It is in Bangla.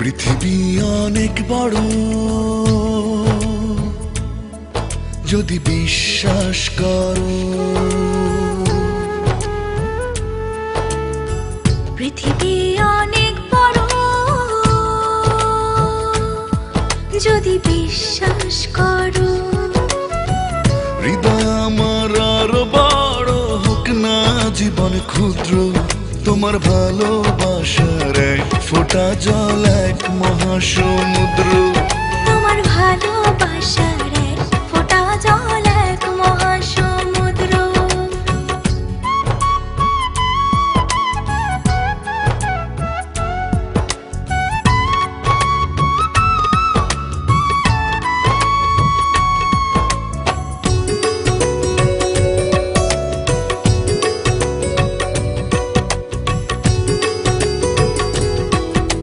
পৃথিবী অনেক বড়, যদি বিশ্বাস করো। পৃথিবী অনেক বড়, যদি বিশ্বাস করো। হৃদয় আমার আরো বড় হোক না জীবন ক্ষুদ্র, তোমার ভালোবাসার এক ফোঁটা জল এক মহাসমুদ্র। তোমার ভালোবাসা